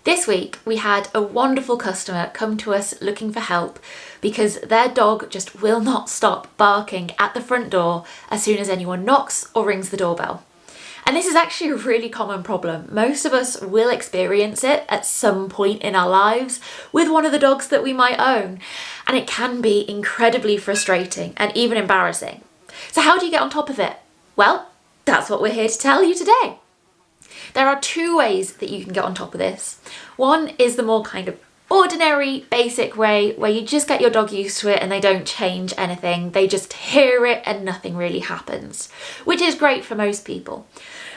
This week we had a wonderful customer come to us looking for help because their dog just will not stop barking at the front door as soon as anyone knocks or rings the doorbell. And this is actually a really common problem. Most of us will experience it at some point in our lives with one of the dogs that we might own, and it can be incredibly frustrating and even embarrassing. So how do you get on top of it? Well, that's what we're here to tell you today. There are two ways that you can get on top of this. One is the more kind of ordinary, basic way where you just get your dog used to it and they don't change anything. They just hear it and nothing really happens, which is great for most people.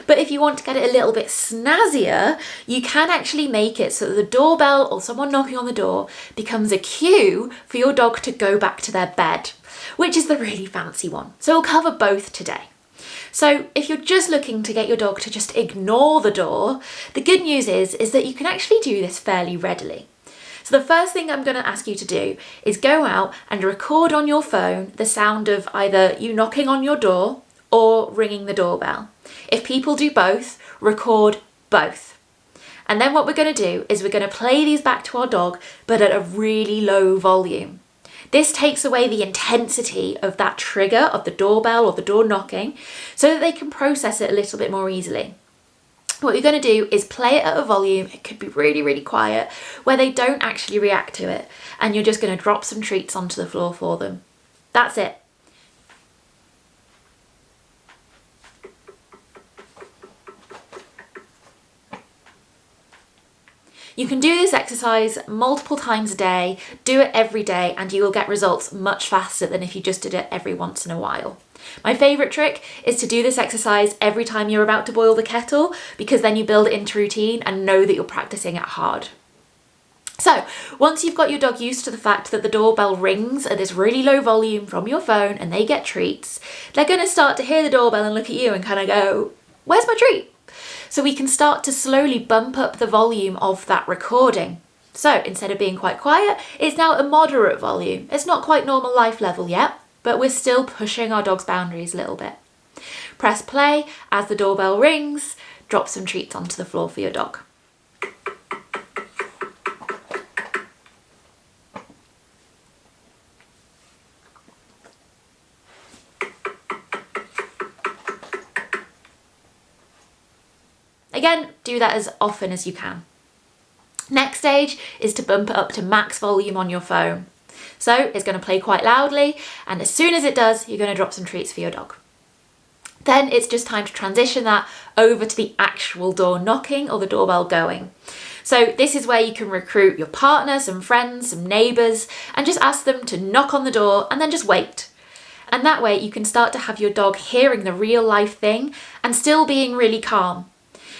But if you want to get it a little bit snazzier, you can actually make it so that the doorbell or someone knocking on the door becomes a cue for your dog to go back to their bed, which is the really fancy one. So we'll cover both today. So if you're just looking to get your dog to just ignore the door, the good news is that you can actually do this fairly readily. So the first thing I'm going to ask you to do is go out and record on your phone the sound of either you knocking on your door or ringing the doorbell. If people do both, record both. And then what we're going to do is we're going to play these back to our dog, but at a really low volume. This takes away the intensity of that trigger of the doorbell or the door knocking so that they can process it a little bit more easily. What you're going to do is play it at a volume, it could be really, really quiet, where they don't actually react to it, and you're just going to drop some treats onto the floor for them. That's it. You can do this exercise multiple times a day, do it every day, and you will get results much faster than if you just did it every once in a while. My favourite trick is to do this exercise every time you're about to boil the kettle, because then you build it into routine and know that you're practicing it hard. So once you've got your dog used to the fact that the doorbell rings at this really low volume from your phone and they get treats, they're going to start to hear the doorbell and look at you and kind of go, "Where's my treat?" So we can start to slowly bump up the volume of that recording. So instead of being quite quiet, it's now a moderate volume. It's not quite normal life level yet, but we're still pushing our dog's boundaries a little bit. Press play as the doorbell rings, drop some treats onto the floor for your dog. Again, do that as often as you can. Next stage is to bump it up to max volume on your phone. So it's going to play quite loudly, and as soon as it does, you're going to drop some treats for your dog. Then it's just time to transition that over to the actual door knocking or the doorbell going. So this is where you can recruit your partner, some friends, some neighbours, and just ask them to knock on the door and then just wait. And that way you can start to have your dog hearing the real life thing and still being really calm.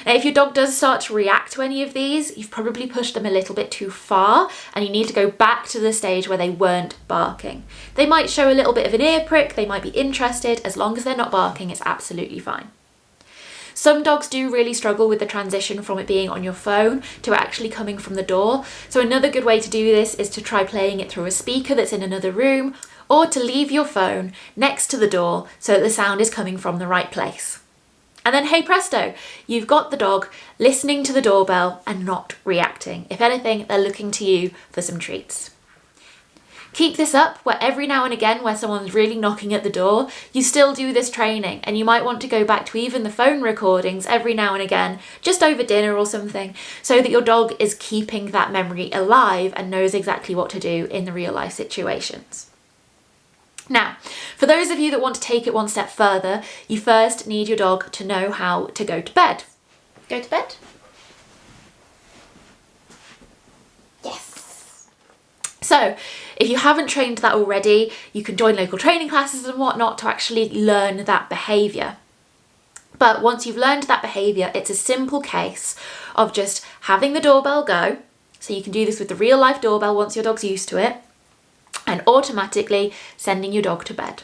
Now, if your dog does start to react to any of these, you've probably pushed them a little bit too far and you need to go back to the stage where they weren't barking. They might show a little bit of an ear prick, they might be interested. As long as they're not barking, it's absolutely fine. Some dogs do really struggle with the transition from it being on your phone to actually coming from the door. So another good way to do this is to try playing it through a speaker that's in another room, or to leave your phone next to the door so that the sound is coming from the right place. And then, hey presto, you've got the dog listening to the doorbell and not reacting. If anything, they're looking to you for some treats. Keep this up where every now and again where someone's really knocking at the door, you still do this training, and you might want to go back to even the phone recordings every now and again, just over dinner or something, so that your dog is keeping that memory alive and knows exactly what to do in the real life situations. Now, for those of you that want to take it one step further, you first need your dog to know how to go to bed. Go to bed? Yes. So, if you haven't trained that already, you can join local training classes and whatnot to actually learn that behaviour. But once you've learned that behaviour, it's a simple case of just having the doorbell go. So you can do this with the real life doorbell once your dog's used to it, and automatically sending your dog to bed.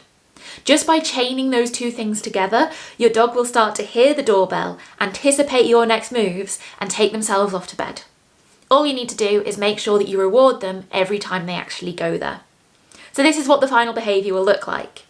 Just by chaining those two things together, your dog will start to hear the doorbell, anticipate your next moves, and take themselves off to bed. All you need to do is make sure that you reward them every time they actually go there. So this is what the final behaviour will look like.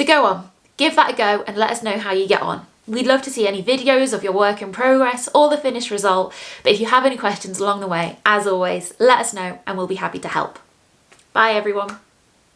So go on, give that a go and let us know how you get on. We'd love to see any videos of your work in progress or the finished result, but if you have any questions along the way, as always, let us know and we'll be happy to help. Bye everyone.